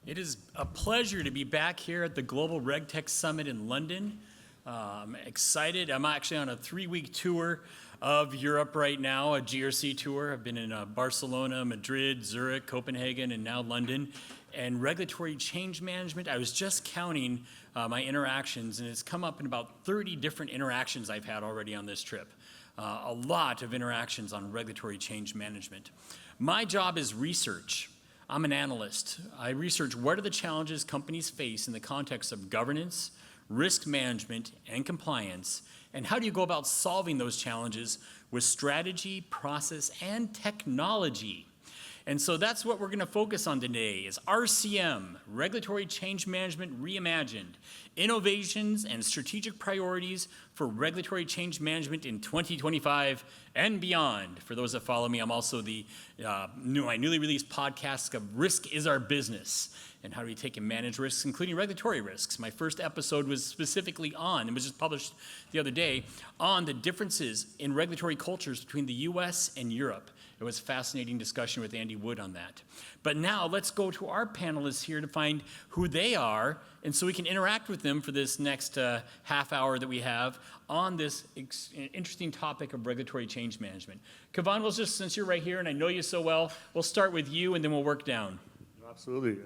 It is a pleasure to be back here at the Global RegTech Summit in London. I'm excited. I'm actually on a 3-week tour of Europe right now, a GRC tour. I've been in Barcelona, Madrid, Zurich, Copenhagen, and now London. And regulatory change management, I was just counting my interactions, and it's come up in about 30 different interactions I've had already on this trip. A lot of interactions on regulatory change management. My job is research. I'm an analyst. I research what are the challenges companies face in the context of governance, risk management, and compliance, and how do you go about solving those challenges with strategy, process, and technology. And so that's what we're going to focus on today is RCM, Regulatory Change Management Reimagined, innovations and strategic priorities for regulatory change management in 2025 and beyond. For those that follow me, I'm also my newly released podcast of Risk is Our Business, and how do we take and manage risks, including regulatory risks. My first episode was specifically on, it was just published the other day, on the differences in regulatory cultures between the US and Europe. It was a fascinating discussion with Andy Wood on that. But now let's go to our panelists here to find who they are, and so we can interact with them for this next half hour that we have on this interesting topic of regulatory change management. Kavan, since you're right here and I know you so well, we'll start with you and then we'll work down. Absolutely.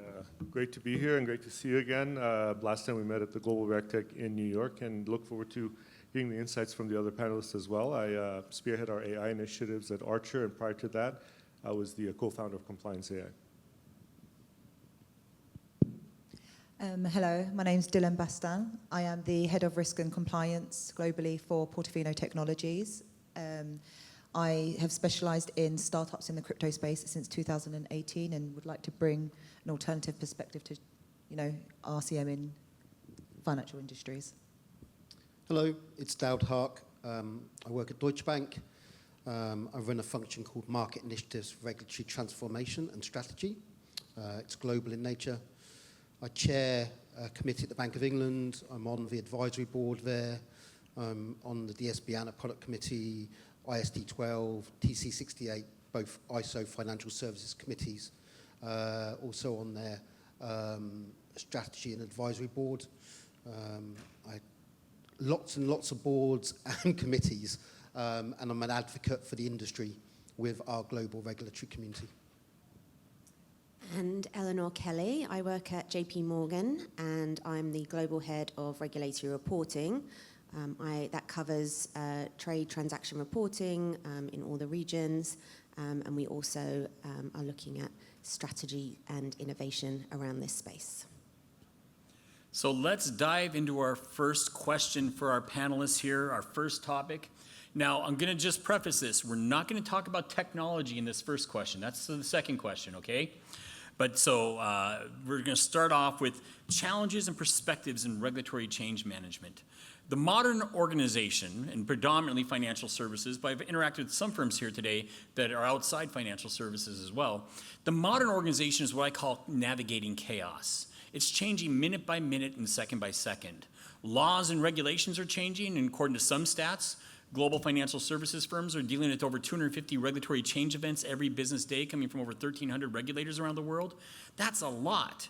Great to be here and great to see you again. Last time we met at the Global RegTech in New York, and look forward to hearing the insights from the other panelists as well. I spearhead our AI initiatives at Archer, and prior to that, I was the co-founder of Compliance AI. Hello, my name is Dylan Bastin. I am the Head of Risk and Compliance globally for Portofino Technologies. I have specialized in startups in the crypto space since 2018 and would like to bring an alternative perspective to, RCM in financial industries. Hello, it's Dowd Hark. I work at Deutsche Bank. I run a function called Market Initiatives for Regulatory Transformation and Strategy. It's global in nature. I chair a committee at the Bank of England. I'm on the advisory board there. I'm on the DSB ANA product committee, ISD 12, TC 68, both ISO financial services committees. Also on their strategy and advisory board. Lots and lots of boards and committees, and I'm an advocate for the industry with our global regulatory community. And Eleanor Kelly, I work at JP Morgan, and I'm the Global Head of Regulatory Reporting. That covers trade transaction reporting in all the regions, and we also are looking at strategy and innovation around this space. So let's dive into our first question for our panelists here, our first topic. Now, I'm going to just preface this. We're not going to talk about technology in this first question. That's the second question, okay? But so we're going to start off with challenges and perspectives in regulatory change management. The modern organization, and predominantly financial services, but I've interacted with some firms here today that are outside financial services as well. The modern organization is what I call navigating chaos. It's changing minute by minute and second by second. Laws and regulations are changing, and according to some stats, global financial services firms are dealing with over 250 regulatory change events every business day coming from over 1,300 regulators around the world. That's a lot.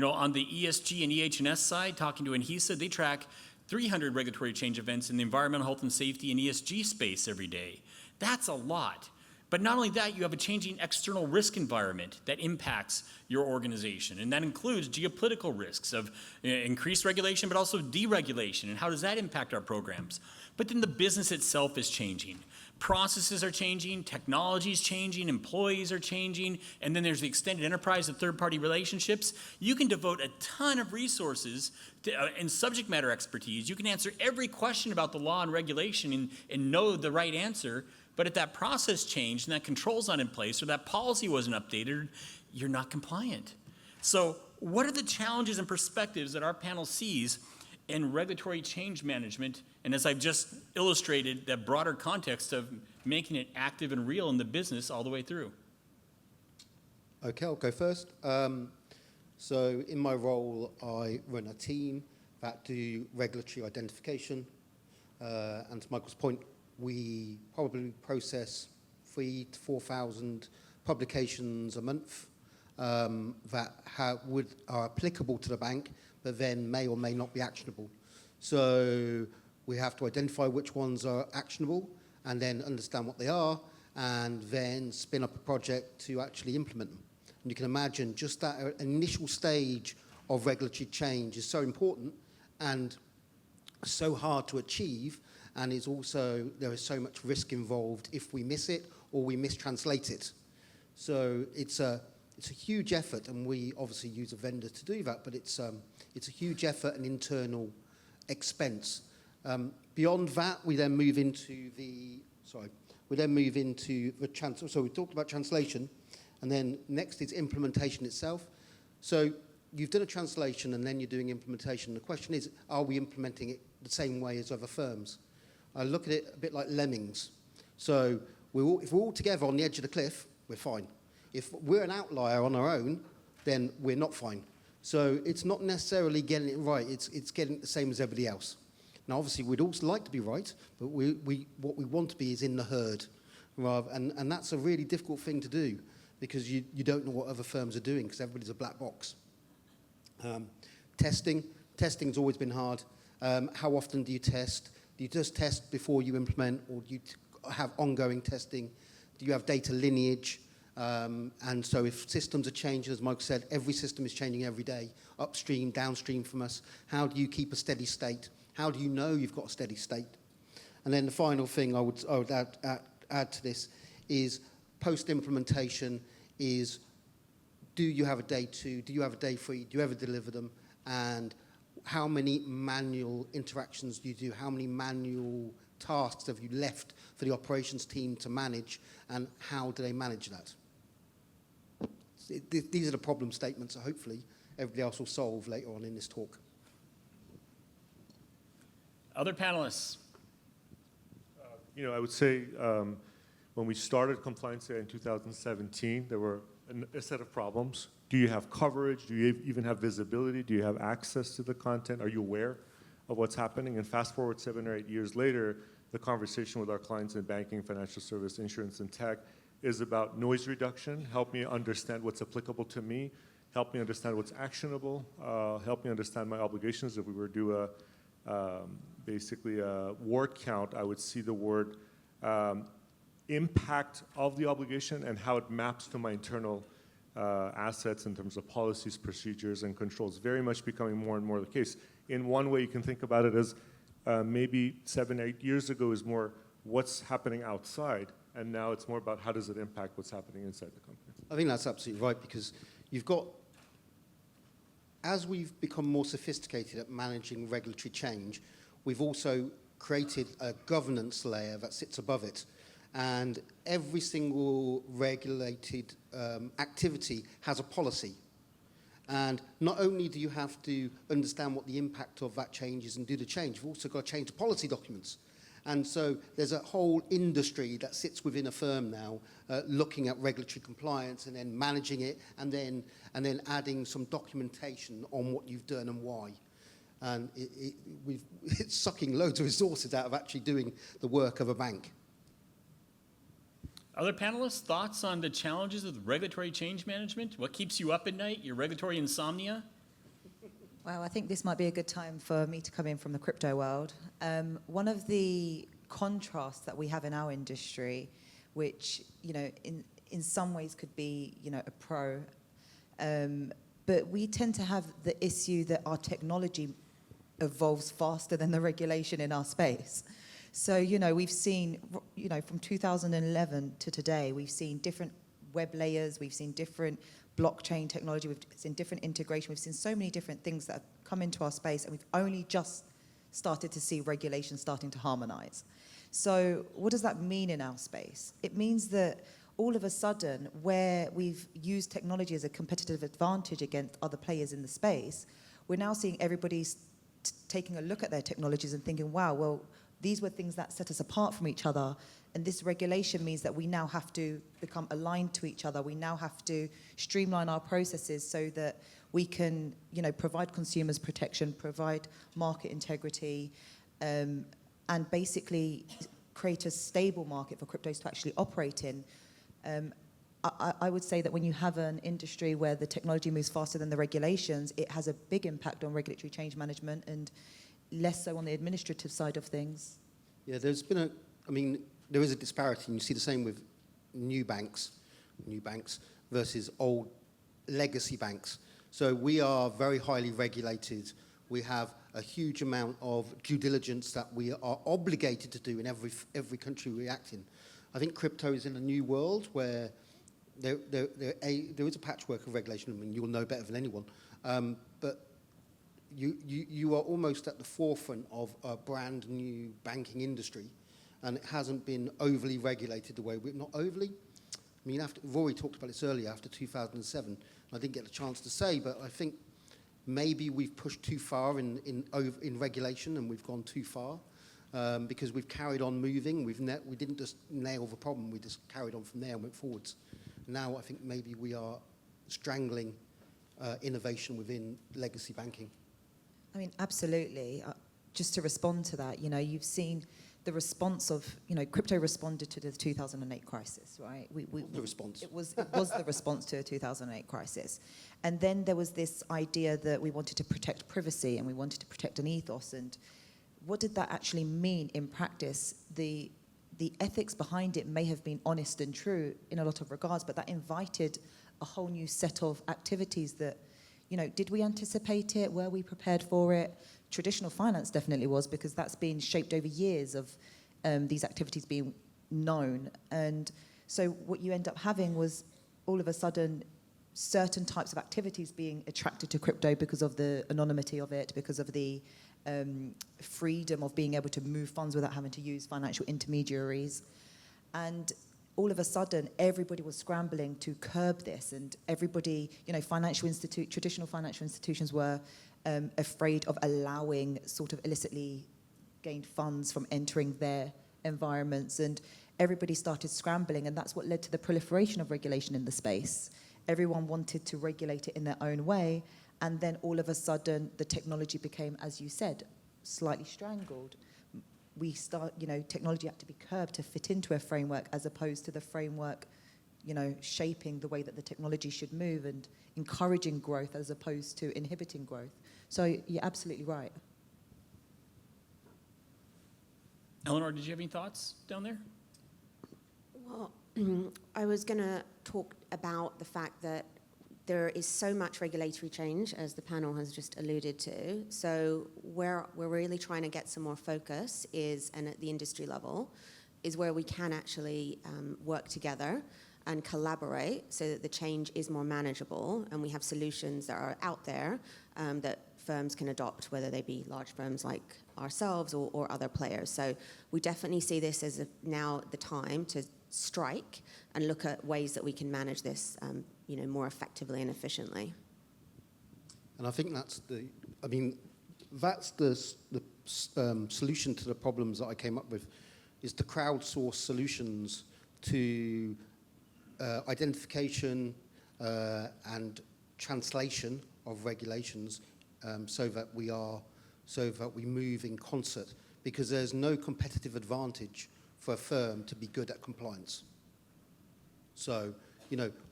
On the ESG and EH&S side, talking to Anhisa, they track 300 regulatory change events in the environmental health and safety and ESG space every day. That's a lot. But not only that, you have a changing external risk environment that impacts your organization. And that includes geopolitical risks of increased regulation, but also deregulation. And how does that impact our programs? But then the business itself is changing. Processes are changing, technology is changing, employees are changing, and then there's the extended enterprise of third-party relationships. You can devote a ton of resources and subject matter expertise. You can answer every question about the law and regulation and know the right answer, but if that process changed and that control's not in place or that policy wasn't updated, you're not compliant. So what are the challenges and perspectives that our panel sees in regulatory change management, and as I've just illustrated, that broader context of making it active and real in the business all the way through? Okay, I'll go first. So in my role, I run a team that do regulatory identification. And to Michael's point, we probably process 3,000 to 4,000 publications a month. that are applicable to the bank, but then may or may not be actionable. So we have to identify which ones are actionable and then understand what they are and then spin up a project to actually implement them. And you can imagine just that initial stage of regulatory change is so important and so hard to achieve, and it's also, there is so much risk involved if we miss it or we mistranslate it. So it's a huge effort, and we obviously use a vendor to do that, but it's a huge effort and internal expense. Beyond that, we then move into the so we talked about translation, and then next is implementation itself. So you've done a translation and then you're doing implementation. The question is, are we implementing it the same way as other firms? I look at it a bit like lemmings. So if we're all together on the edge of the cliff, we're fine. If we're an outlier on our own, then we're not fine. So it's not necessarily getting it right, it's getting it the same as everybody else. Now, obviously, we'd also like to be right, but what we want to be is in the herd. And that's a really difficult thing to do because you don't know what other firms are doing because everybody's a black box. Testing's always been hard. How often do you test? Do you just test before you implement, or do you have ongoing testing? Do you have data lineage? And so if systems are changing, as Mike said, every system is changing every day, upstream, downstream from us. How do you keep a steady state? How do you know you've got a steady state? And then the final thing I would add to this is post-implementation is, do you have a day 2? Do you have a day 3? Do you ever deliver them? And how many manual interactions do you do? How many manual tasks have you left for the operations team to manage? And how do they manage that? These are the problem statements that hopefully everybody else will solve later on in this talk. Other panelists? I would say when we started Compliance Day in 2017, there were a set of problems. Do you have coverage? Do you even have visibility? Do you have access to the content? Are you aware of what's happening? And fast forward 7 or 8 years later, the conversation with our clients in banking, financial service, insurance, and tech is about noise reduction. Help me understand what's applicable to me. Help me understand what's actionable. Help me understand my obligations. If we were to do basically a word count, I would see the word impact of the obligation and how it maps to my internal assets in terms of policies, procedures, and controls. Very much becoming more and more the case. In one way, you can think about it as maybe 7, 8 years ago is more what's happening outside, and now it's more about how does it impact what's happening inside the company. I think that's absolutely right, because you've got, as we've become more sophisticated at managing regulatory change, we've also created a governance layer that sits above it. And every single regulated activity has a policy. And not only do you have to understand what the impact of that change is and do the change, you've also got to change the policy documents. And so there's a whole industry that sits within a firm now looking at regulatory compliance and then managing it and then adding some documentation on what you've done and why. And it's sucking loads of resources out of actually doing the work of a bank. Other panelists, thoughts on the challenges of regulatory change management? What keeps you up at night? Your regulatory insomnia? Well, I think this might be a good time for me to come in from the crypto world. One of the contrasts that we have in our industry, which, in some ways could be, a pro, but we tend to have the issue that our technology evolves faster than the regulation in our space. So, we've seen, from 2011 to today, we've seen different web layers, we've seen different blockchain technology, we've seen different integration, we've seen so many different things that have come into our space, and we've only just started to see regulation starting to harmonize. So what does that mean in our space? It means that all of a sudden, where we've used technology as a competitive advantage against other players in the space, we're now seeing everybody taking a look at their technologies and thinking, wow, well, these were things that set us apart from each other. And this regulation means that we now have to become aligned to each other. We now have to streamline our processes so that we can, provide consumers protection, provide market integrity, and basically create a stable market for cryptos to actually operate in. I would say that when you have an industry where the technology moves faster than the regulations, it has a big impact on regulatory change management and less so on the administrative side of things. Yeah, there is a disparity, and you see the same with new banks versus old legacy banks. So we are very highly regulated. We have a huge amount of due diligence that we are obligated to do in every country we act in. I think crypto is in a new world where there is a patchwork of regulation. I mean, you'll know better than anyone. But you are almost at the forefront of a brand new banking industry, and it hasn't been overly regulated the way not overly. I mean, Rory talked about this earlier, after 2007. I didn't get the chance to say, but I think maybe we've pushed too far in regulation, and we've gone too far because we've carried on moving. We didn't just nail the problem, we just carried on from there and went forwards. Now I think maybe we are strangling innovation within legacy banking. I mean, absolutely. Just to respond to that, you've seen the response of, crypto responded to the 2008 crisis, right? The response. It was the response to a 2008 crisis. And then there was this idea that we wanted to protect privacy and we wanted to protect an ethos. And what did that actually mean in practice? The ethics behind it may have been honest and true in a lot of regards, but that invited a whole new set of activities that, did we anticipate it? Were we prepared for it? Traditional finance definitely was, because that's been shaped over years of these activities being known. And so what you end up having was all of a sudden certain types of activities being attracted to crypto because of the anonymity of it, because of the freedom of being able to move funds without having to use financial intermediaries. And all of a sudden, everybody was scrambling to curb this, and everybody, traditional financial institutions were afraid of allowing sort of illicitly gained funds from entering their environments, and everybody started scrambling, and that's what led to the proliferation of regulation in the space. Everyone wanted to regulate it in their own way, and then all of a sudden, the technology became, as you said, slightly strangled. Technology had to be curbed to fit into a framework, as opposed to the framework, shaping the way that the technology should move and encouraging growth as opposed to inhibiting growth. So you're absolutely right. Eleanor, did you have any thoughts down there? Well, I was going to talk about the fact that there is so much regulatory change, as the panel has just alluded to. So where we're really trying to get some more focus is, and at the industry level, is where we can actually work together and collaborate so that the change is more manageable, and we have solutions that are out there that firms can adopt, whether they be large firms like ourselves or other players. So we definitely see this as now the time to strike and look at ways that we can manage this more effectively and efficiently. And I think that's the solution to the problems that I came up with, is to crowdsource solutions to identification and translation of regulations, so that we move in concert, because there's no competitive advantage for a firm to be good at compliance. So,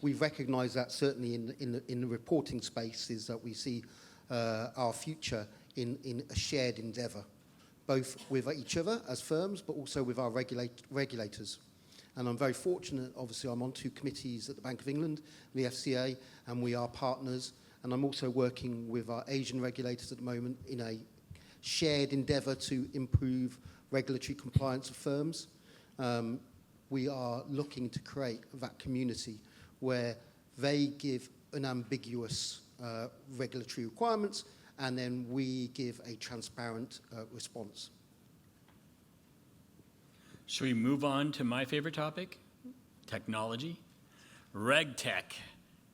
we recognise that certainly in the reporting space, is that we see our future in a shared endeavour, both with each other as firms, but also with our regulators. And I'm very fortunate, obviously I'm on 2 committees at the Bank of England, the FCA, and we are partners. And I'm also working with our Asian regulators at the moment in a shared endeavour to improve regulatory compliance of firms. We are looking to create that community where they give unambiguous regulatory requirements, and then we give a transparent response. Should we move on to my favorite topic? Technology. RegTech.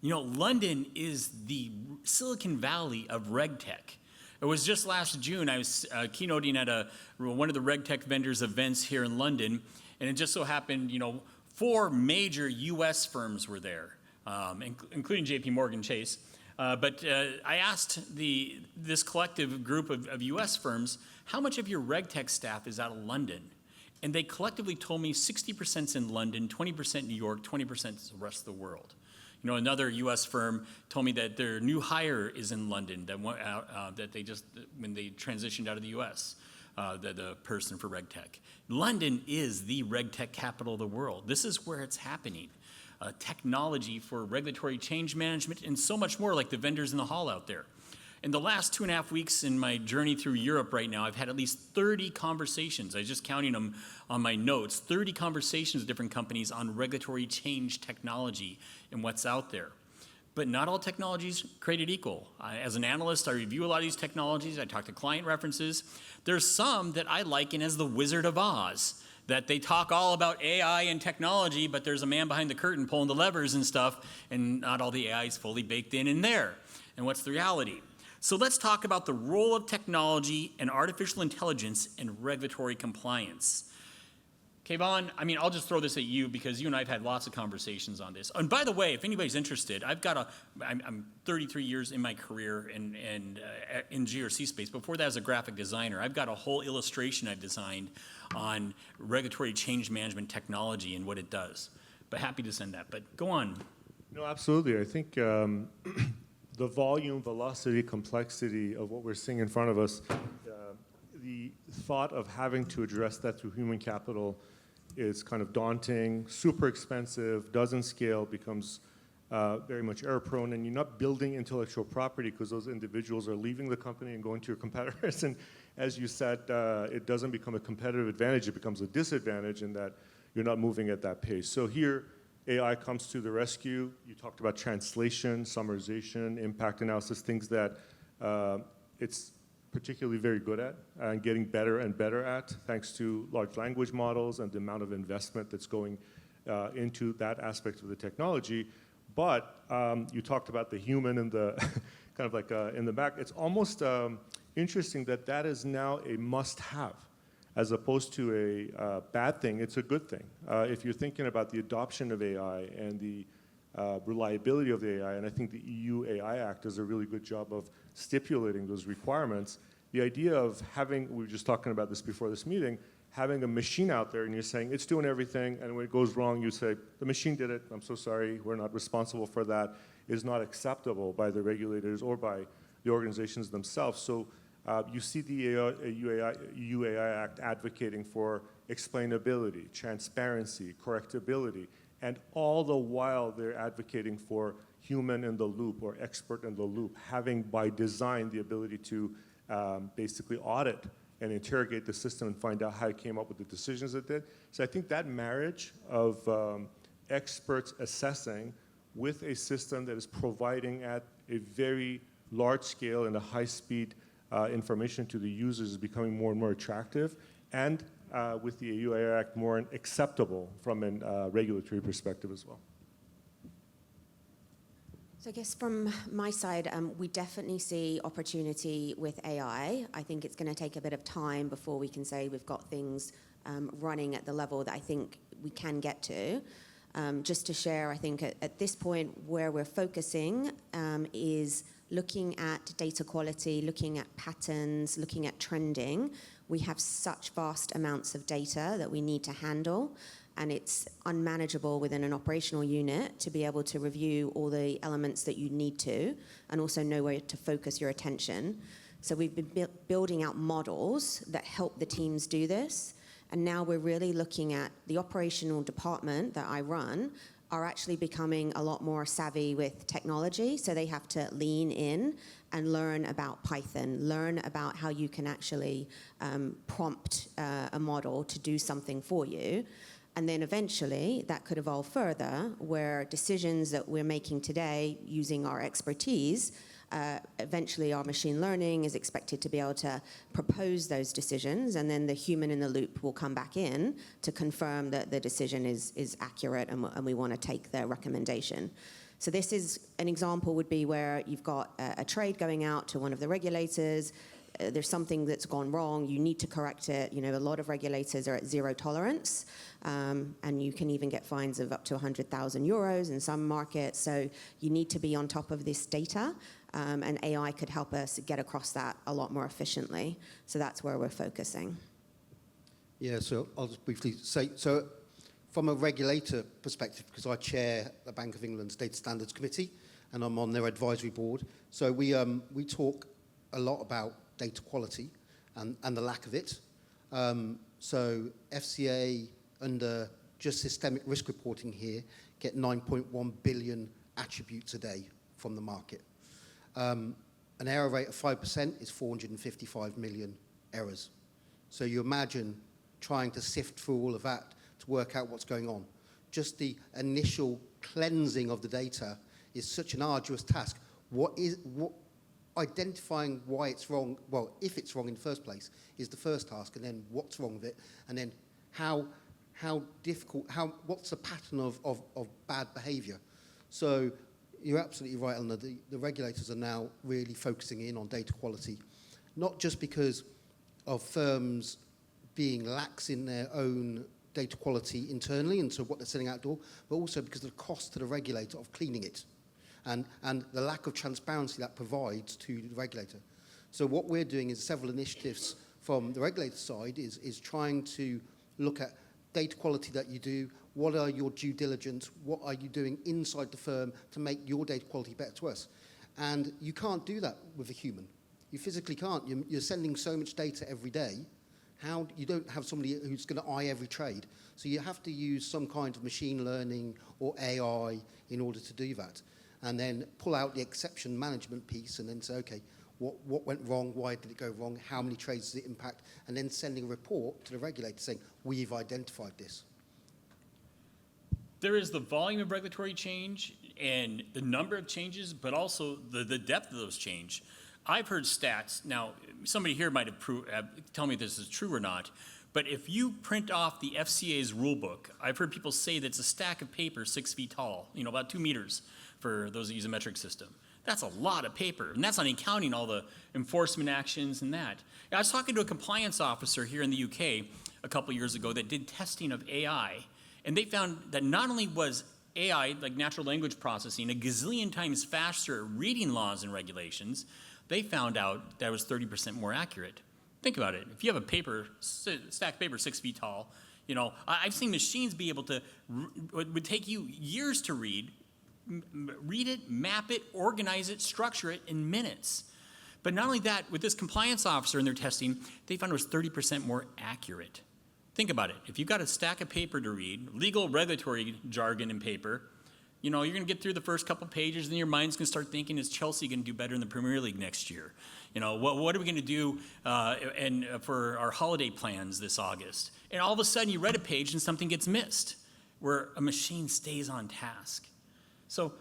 London is the Silicon Valley of RegTech. It was just last June, I was keynoting at one of the RegTech vendors events here in London, and it just so happened, 4 major US firms were there, including JP Morgan Chase. But I asked this collective group of US firms, how much of your RegTech staff is out of London? And they collectively told me 60% is in London, 20% New York, 20% is the rest of the world. You know, another U.S. firm told me that their new hire is in London, that they just, when they transitioned out of the U.S., the person for RegTech. London is the RegTech capital of the world. This is where it's happening. Technology for regulatory change management and so much more, like the vendors in the hall out there. In the last 2.5 weeks in my journey through Europe right now, I've had at least 30 conversations. I was just counting them on my notes, 30 conversations with different companies on regulatory change technology and what's out there. But not all technologies created equal. As an analyst, I review a lot of these technologies. I talk to client references. There's some that I liken as the Wizard of Oz, that they talk all about AI and technology, but there's a man behind the curtain pulling the levers and stuff, and not all the AI is fully baked in there. And what's the reality? So let's talk about the role of technology and artificial intelligence in regulatory compliance. Kayvon, I mean, I'll just throw this at you because you and I have had lots of conversations on this. And by the way, if anybody's interested, I'm 33 years in my career in GRC space. Before that, as a graphic designer, I've got a whole illustration I've designed on regulatory change management technology and what it does. But happy to send that. But go on. No, absolutely. I think the volume, velocity, complexity of what we're seeing in front of us, the thought of having to address that through human capital is kind of daunting, super expensive, doesn't scale, becomes very much error prone, and you're not building intellectual property because those individuals are leaving the company and going to your competitors. And as you said, it doesn't become a competitive advantage, it becomes a disadvantage in that you're not moving at that pace. So here, AI comes to the rescue. You talked about translation, summarization, impact analysis, things that it's particularly very good at and getting better and better at, thanks to large language models and the amount of investment that's going into that aspect of the technology. But you talked about the human and the kind of like in the back. It's almost interesting that that is now a must-have, as opposed to a bad thing. It's a good thing. If you're thinking about the adoption of AI and the reliability of the AI, and I think the EU AI Act does a really good job of stipulating those requirements. The idea of having, we were just talking about this before this meeting, having a machine out there and you're saying it's doing everything, and when it goes wrong, you say, the machine did it, I'm so sorry, we're not responsible for that, is not acceptable by the regulators or by the organizations themselves. So you see the EU AI Act advocating for explainability, transparency, correctability, and all the while they're advocating for human in the loop or expert in the loop, having by design the ability to basically audit and interrogate the system and find out how it came up with the decisions it did. So I think that marriage of experts assessing with a system that is providing at a very large scale and a high speed information to the users is becoming more and more attractive, and with the EU AI Act more acceptable from a regulatory perspective as well. So I guess from my side, we definitely see opportunity with AI. I think it's going to take a bit of time before we can say we've got things running at the level that I think we can get to. Just to share, I think at this point where we're focusing is looking at data quality, looking at patterns, looking at trending. We have such vast amounts of data that we need to handle, and it's unmanageable within an operational unit to be able to review all the elements that you need to, and also know where to focus your attention. So we've been building out models that help the teams do this, and now we're really looking at the operational department that I run are actually becoming a lot more savvy with technology, so they have to lean in and learn about Python, learn about how you can actually prompt a model to do something for you. And then eventually that could evolve further where decisions that we're making today using our expertise, eventually our machine learning is expected to be able to propose those decisions, and then the human in the loop will come back in to confirm that the decision is accurate and we want to take their recommendation. So this is an example would be where you've got a trade going out to one of the regulators. There's something that's gone wrong, you need to correct it. You know, a lot of regulators are at zero tolerance, and you can even get fines of up to 100,000 euros in some markets. So you need to be on top of this data, and AI could help us get across that a lot more efficiently. So that's where we're focusing. Yeah, so I'll just briefly say, so from a regulator perspective, because I chair the Bank of England's Data Standards Committee, and I'm on their advisory board, so we talk a lot about data quality and the lack of it. So FCA, under just systemic risk reporting here, get 9.1 billion attributes a day from the market. An error rate of 5% is 455 million errors. So you imagine trying to sift through all of that to work out what's going on. Just the initial cleansing of the data is such an arduous task. Identifying why it's wrong, well, if it's wrong in the first place, is the first task, and then what's wrong with it, and then what's the pattern of bad behavior. So you're absolutely right, Eleanor. The regulators are now really focusing in on data quality, not just because of firms being lax in their own data quality internally, and so what they're sending outdoor, but also because of the cost to the regulator of cleaning it, and the lack of transparency that provides to the regulator. So what we're doing is several initiatives from the regulator side is trying to look at data quality that you do, what are your due diligence, what are you doing inside the firm to make your data quality better to us. And you can't do that with a human. You physically can't. You're sending so much data every day. You don't have somebody who's going to eye every trade. So you have to use some kind of machine learning or AI in order to do that. And then pull out the exception management piece and then say, okay, what went wrong? Why did it go wrong? How many trades did it impact? And then sending a report to the regulator saying, we've identified this. There is the volume of regulatory change and the number of changes, but also the depth of those change. I've heard stats. Now, somebody here might have tell me if this is true or not, but if you print off the FCA's rule book, I've heard people say that it's a stack of paper 6 feet tall, about 2 meters for those that use a metric system. That's a lot of paper, and that's not even counting all the enforcement actions and that. I was talking to a compliance officer here in the UK a couple years ago that did testing of AI, and they found that not only was AI, like natural language processing, a gazillion times faster at reading laws and regulations, they found out that it was 30% more accurate. Think about it. If you have a stack of paper 6 feet tall, I've seen machines be able to, it would take you years to read it, map it, organize it, structure it in minutes. But not only that, with this compliance officer in their testing, they found it was 30% more accurate. Think about it. If you've got a stack of paper to read, legal regulatory jargon in paper, you're going to get through the first couple pages, and your mind's going to start thinking, is Chelsea going to do better in the Premier League next year? What are we going to do for our holiday plans this August? And all of a sudden, you read a page and something gets missed, where a machine stays on task. So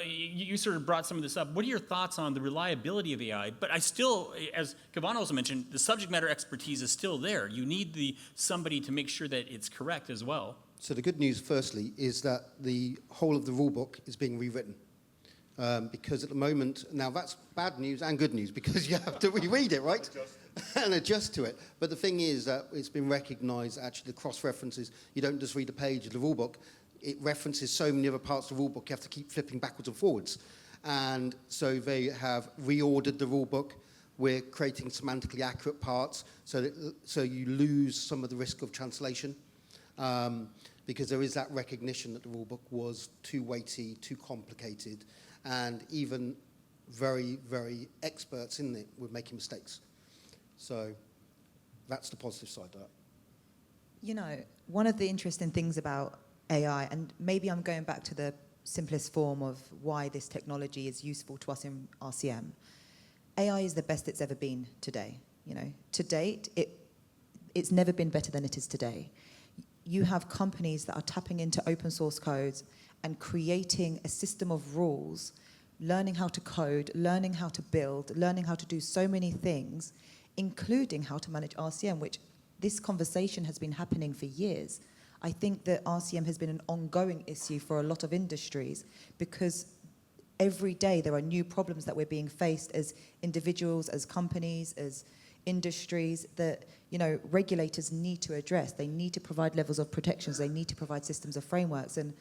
you sort of brought some of this up. What are your thoughts on the reliability of AI? But I still, as Kevin also mentioned, the subject matter expertise is still there. You need somebody to make sure that it's correct as well. So the good news, firstly, is that the whole of the rule book is being rewritten. Because at the moment, now that's bad news and good news, because you have to reread it, right? And adjust to it. But the thing is that it's been recognized, actually, the cross-references. You don't just read a page of the rule book. It references so many other parts of the rule book, you have to keep flipping backwards and forwards. And so they have reordered the rule book. We're creating semantically accurate parts so you lose some of the risk of translation. Because there is that recognition that the rule book was too weighty, too complicated, and even very, very experts in it were making mistakes. So that's the positive side of that. One of the interesting things about AI, and maybe I'm going back to the simplest form of why this technology is useful to us in RCM. AI is the best it's ever been today. To date, it's never been better than it is today. You have companies that are tapping into open source codes and creating a system of rules, learning how to code, learning how to build, learning how to do so many things, including how to manage RCM, which this conversation has been happening for years. I think that RCM has been an ongoing issue for a lot of industries because every day there are new problems that we're being faced as individuals, as companies, as industries that regulators need to address. They need to provide levels of protections. They need to provide systems of frameworks. And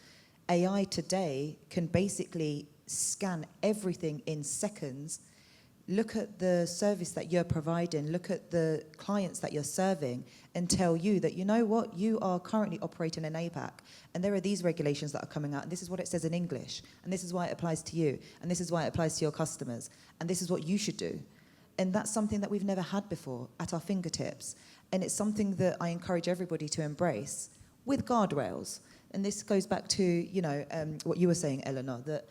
AI today can basically scan everything in seconds, look at the service that you're providing, look at the clients that you're serving, and tell you that, you know what, you are currently operating in APAC, and there are these regulations that are coming out, and this is what it says in English, and this is why it applies to you, and this is why it applies to your customers, and this is what you should do. And that's something that we've never had before at our fingertips. And it's something that I encourage everybody to embrace with guardrails. And this goes back to, you know, what you were saying, Eleanor, that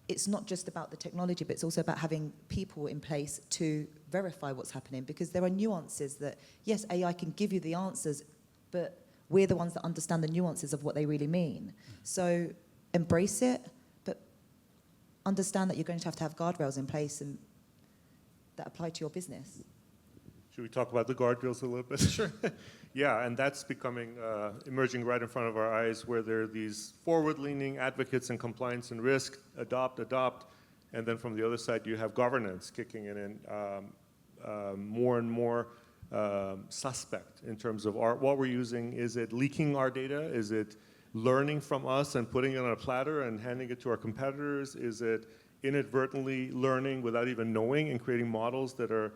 it's not just about the technology, but it's also about having people in place to verify what's happening, because there are nuances that, yes, AI can give you the answers, but we're the ones that understand the nuances of what they really mean. So embrace it, but understand that you're going to have guardrails in place and that apply to your business. Should we talk about the guardrails a little bit? Sure. Yeah, and that's becoming, emerging right in front of our eyes, where there are these forward-leaning advocates in compliance and risk, adopt, and then from the other side you have governance kicking in and more and more suspect in terms of what we're using. Is it leaking our data? Is it learning from us and putting it on a platter and handing it to our competitors? Is it inadvertently learning without even knowing and creating models that are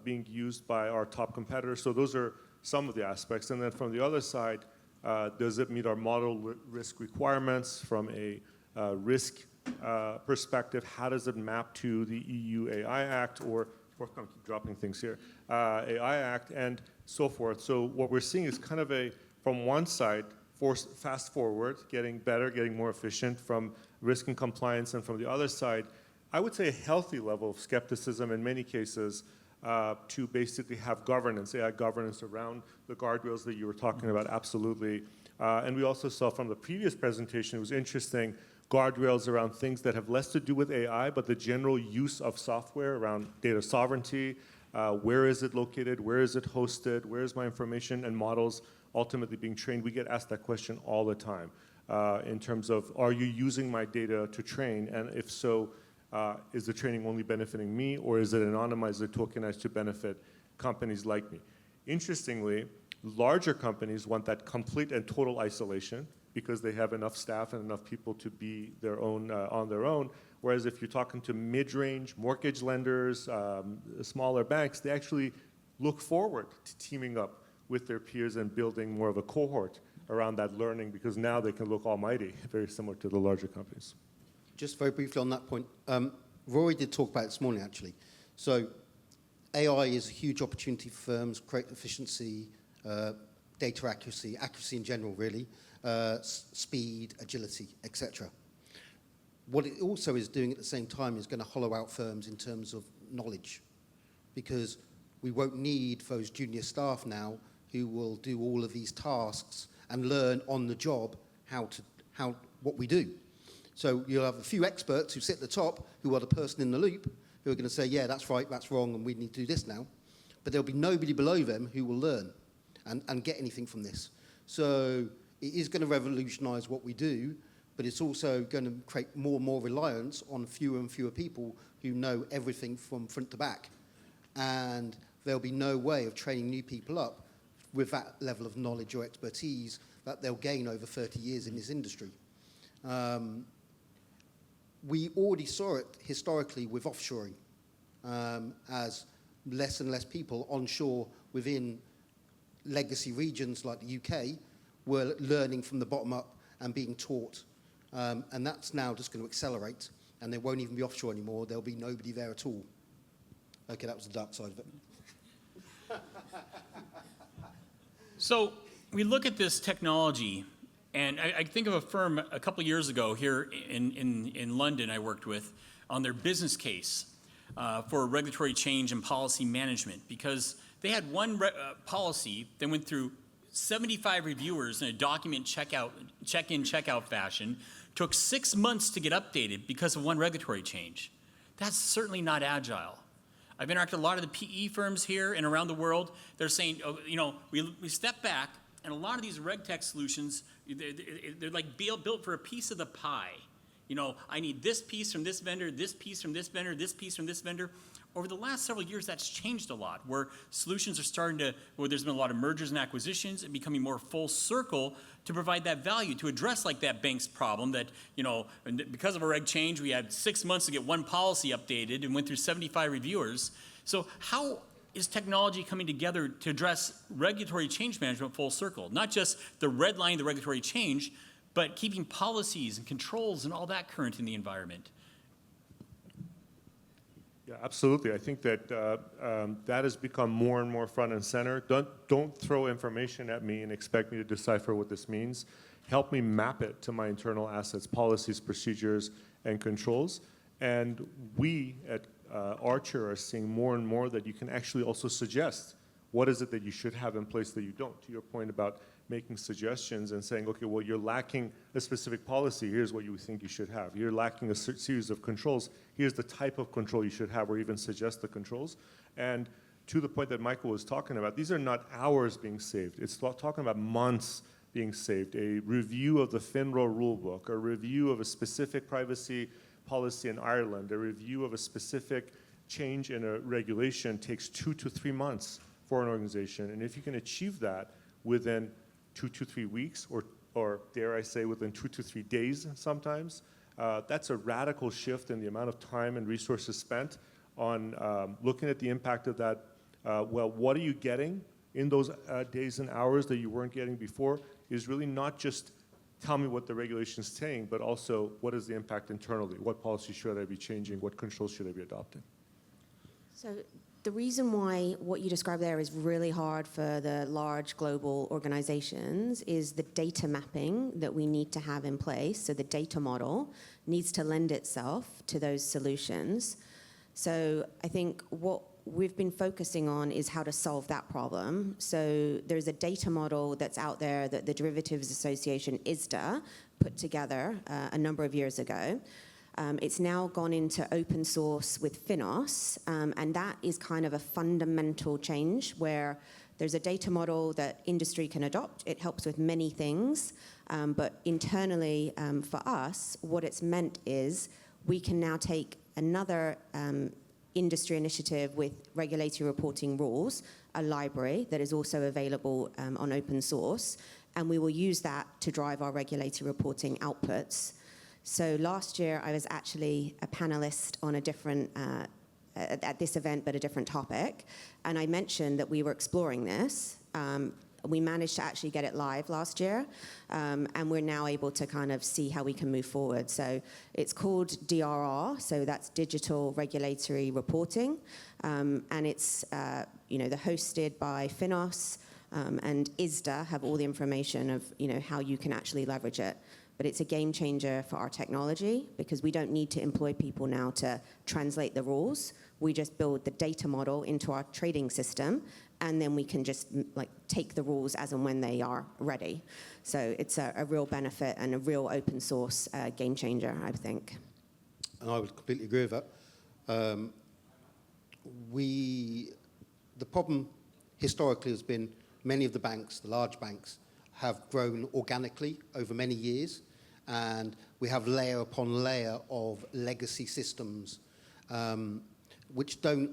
being used by our top competitors? So those are some of the aspects. And then from the other side, does it meet our model risk requirements from a risk perspective? How does it map to the EU AI Act, or I keep dropping things here, AI Act and so forth? So what we're seeing is kind of a, from one side, fast forward, getting better, getting more efficient from risk and compliance, and from the other side, I would say a healthy level of skepticism in many cases to basically have governance, AI governance around the guardrails that you were talking about, absolutely. And we also saw from the previous presentation, it was interesting, guardrails around things that have less to do with AI, but the general use of software around data sovereignty, where is it located, where is it hosted, where is my information and models ultimately being trained. We get asked that question all the time in terms of, are you using my data to train? And if so, is the training only benefiting me, or is it anonymized or tokenized to benefit companies like me? Interestingly, larger companies want that complete and total isolation because they have enough staff and enough people to be their own, on their own. Whereas if you're talking to mid-range mortgage lenders, smaller banks, they actually look forward to teaming up with their peers and building more of a cohort around that learning, because now they can look almighty, very similar to the larger companies. Just very briefly on that point, Rory did talk about it this morning, actually. So AI is a huge opportunity for firms, create efficiency, data accuracy in general, really, speed, agility, etc. What it also is doing at the same time is going to hollow out firms in terms of knowledge, because we won't need those junior staff now who will do all of these tasks and learn on the job what we do. So you'll have a few experts who sit at the top, who are the person in the loop, who are going to say, yeah, that's right, that's wrong, and we need to do this now. But there'll be nobody below them who will learn and get anything from this. So it is going to revolutionize what we do, but it's also going to create more and more reliance on fewer and fewer people who know everything from front to back. And there'll be no way of training new people up with that level of knowledge or expertise that they'll gain over 30 years in this industry. We already saw it historically with offshoring, as less and less people onshore within legacy regions like the UK were learning from the bottom up and being taught. And that's now just going to accelerate, and there won't even be offshore anymore. There'll be nobody there at all. Okay, that was the dark side of it. So we look at this technology, and I think of a firm a couple of years ago here in London I worked with on their business case for regulatory change and policy management, because they had one policy that went through 75 reviewers in a document check-in, check-out fashion, took 6 months to get updated because of one regulatory change. That's certainly not agile. I've interacted with a lot of the PE firms here and around the world. They're saying, oh, you know, we step back, and a lot of these RegTech solutions, they're like built for a piece of the pie. You know, I need this piece from this vendor, this piece from this vendor, this piece from this vendor. over the last several years, that's changed a lot, where solutions are starting to, where there's been a lot of mergers and acquisitions and becoming more full circle to provide that value, to address like that bank's problem that, because of a reg change, we had 6 months to get one policy updated and went through 75 reviewers. So how is technology coming together to address regulatory change management full circle? Not just the red line, the regulatory change, but keeping policies and controls and all that current in the environment. Yeah, absolutely. I think that that has become more and more front and center. Don't throw information at me and expect me to decipher what this means. Help me map it to my internal assets, policies, procedures, and controls. And we at Archer are seeing more and more that you can actually also suggest what is it that you should have in place that you don't. To your point about making suggestions and saying, okay, well, you're lacking a specific policy. Here's what you think you should have. You're lacking a series of controls. Here's the type of control you should have, or even suggest the controls. And to the point that Michael was talking about, these are not hours being saved. It's talking about months being saved. A review of the FINRA rulebook, a review of a specific privacy policy in Ireland, a review of a specific change in a regulation takes 2 to 3 months for an organization. And if you can achieve that within 2 to 3 weeks, or dare I say within 2 to 3 days sometimes, that's a radical shift in the amount of time and resources spent on looking at the impact of that. Well, what are you getting in those days and hours that you weren't getting before is really not just tell me what the regulation is saying, but also what is the impact internally? What policy should I be changing? What controls should I be adopting? So the reason why what you described there is really hard for the large global organizations is the data mapping that we need to have in place. So the data model needs to lend itself to those solutions. So I think what we've been focusing on is how to solve that problem. So there's a data model that's out there that the Derivatives Association, ISDA, put together a number of years ago. It's now gone into open source with Finos, and that is kind of a fundamental change where there's a data model that industry can adopt. It helps with many things, but internally for us, what it's meant is we can now take another industry initiative with regulatory reporting rules, a library that is also available on open source, and we will use that to drive our regulatory reporting outputs. So last year, I was actually a panelist on a different, at this event, but a different topic. And I mentioned that we were exploring this. We managed to actually get it live last year. And we're now able to kind of see how we can move forward. So it's called DRR. So that's Digital Regulatory Reporting. And it's they're hosted by Finos and ISDA have all the information of how you can actually leverage it. But it's a game changer for our technology because we don't need to employ people now to translate the rules. We just build the data model into our trading system, and then we can just take the rules as and when they are ready. So it's a real benefit and a real open source game changer, I think. And I would completely agree with that. The problem historically has been many of the banks, the large banks, have grown organically over many years, and we have layer upon layer of legacy systems which don't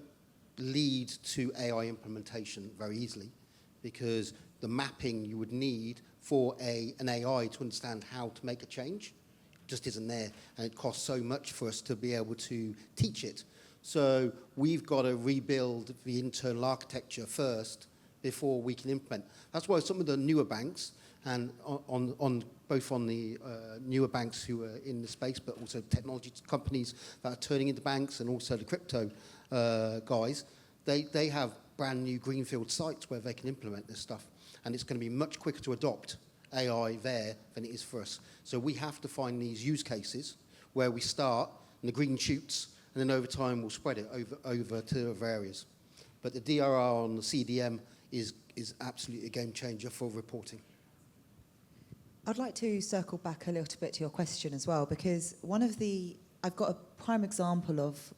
lead to AI implementation very easily, because the mapping you would need for an AI to understand how to make a change just isn't there, and it costs so much for us to be able to teach it. So we've got to rebuild the internal architecture first before we can implement. That's why some of the newer banks, and both on the newer banks who are in the space, but also technology companies that are turning into banks, and also the crypto guys, they have brand new greenfield sites where they can implement this stuff. And it's going to be much quicker to adopt AI there than it is for us. So we have to find these use cases where we start and the green shoots, and then over time we'll spread it over to other areas. But the DRR on the CDM is absolutely a game changer for reporting. I'd like to circle back a little bit to your question as well, because I've got a prime example of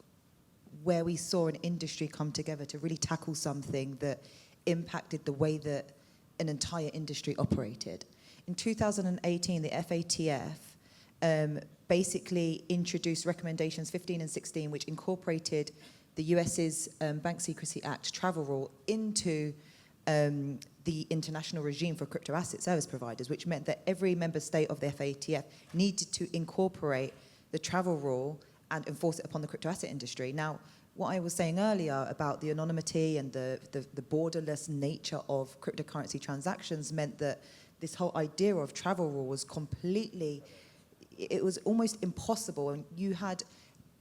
where we saw an industry come together to really tackle something that impacted the way that an entire industry operated. In 2018, the FATF basically introduced recommendations 15 and 16, which incorporated the US's Bank Secrecy Act travel rule into the international regime for crypto asset service providers, which meant that every member state of the FATF needed to incorporate the travel rule and enforce it upon the crypto asset industry. Now, what I was saying earlier about the anonymity and the borderless nature of cryptocurrency transactions meant that this whole idea of travel rule was completely, it was almost impossible. And you had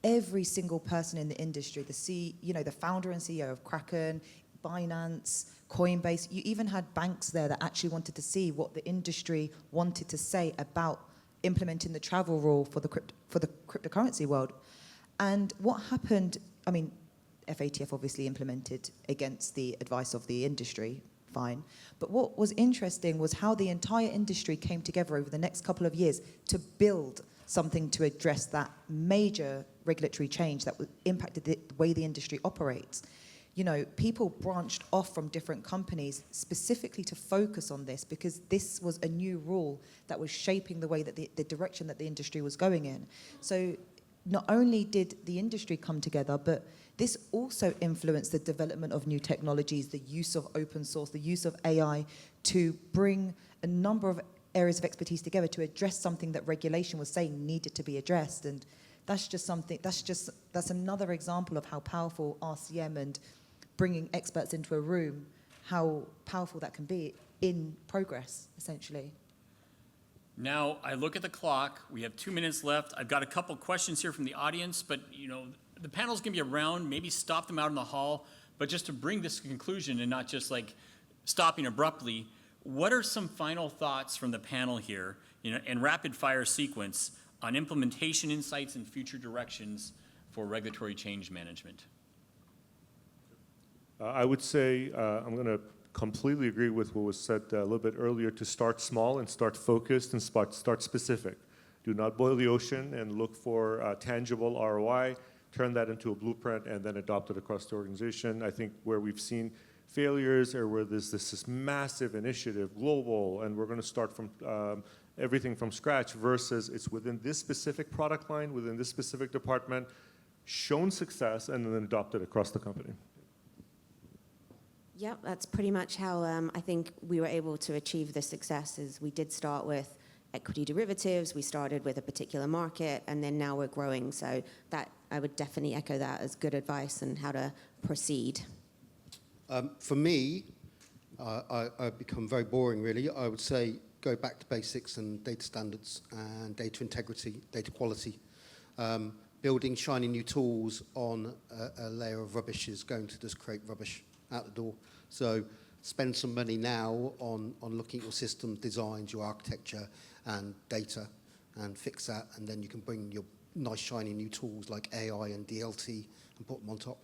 every single person in the industry, the founder and CEO of Kraken, Binance, Coinbase, you even had banks there that actually wanted to see what the industry wanted to say about implementing the travel rule for the cryptocurrency world. And what happened, I mean, FATF obviously implemented against the advice of the industry, fine. But what was interesting was how the entire industry came together over the next couple of years to build something to address that major regulatory change that impacted the way the industry operates. You know, people branched off from different companies specifically to focus on this because this was a new rule that was shaping the way that the direction that the industry was going in. So not only did the industry come together, but this also influenced the development of new technologies, the use of open source, the use of AI to bring a number of areas of expertise together to address something that regulation was saying needed to be addressed. And that's just something, that's another example of how powerful RCM and bringing experts into a room, how powerful that can be in progress, essentially. Now, I look at the clock. We have 2 minutes left. I've got a couple questions here from the audience, but you know, the panel's gonna be around. Maybe stop them out in the hall. But just to bring this to conclusion and not just like stopping abruptly, what are some final thoughts from the panel here, you know, in rapid fire sequence on implementation insights and future directions for regulatory change management? I would say I'm going to completely agree with what was said a little bit earlier, to start small and start focused and start specific. Do not boil the ocean and look for tangible ROI, turn that into a blueprint and then adopt it across the organization. I think where we've seen failures or where there's this massive initiative, global, and we're going to start from everything from scratch versus it's within this specific product line, within this specific department, shown success and then adopted across the company. Yep, that's pretty much how I think we were able to achieve the success. Is we did start with equity derivatives, we started with a particular market, and then now we're growing. So that I would definitely echo that as good advice on how to proceed. For me, I've become very boring, really. I would say go back to basics and data standards and data integrity, data quality. Building shiny new tools on a layer of rubbish is going to just create rubbish out the door. So spend some money now on looking at your system designs, your architecture and data, and fix that, and then you can bring your nice shiny new tools like AI and DLT and put them on top.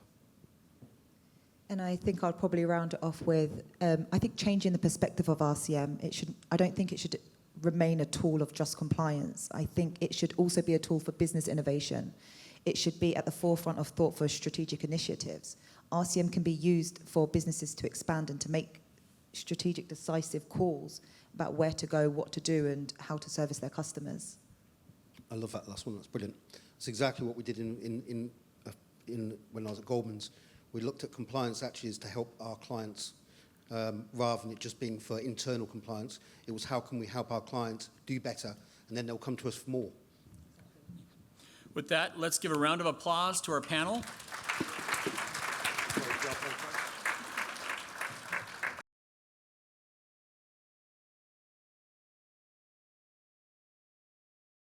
And I think I'll probably round it off with, I think changing the perspective of RCM, I don't think it should remain a tool of just compliance. I think it should also be a tool for business innovation. It should be at the forefront of thought for strategic initiatives. RCM can be used for businesses to expand and to make strategic, decisive calls about where to go, what to do, and how to service their customers. I love that last one. That's brilliant. It's exactly what we did when I was at Goldman's. We looked at compliance actually as to help our clients, rather than it just being for internal compliance. It was how can we help our clients do better, and then they'll come to us for more. With that, let's give a round of applause to our panel.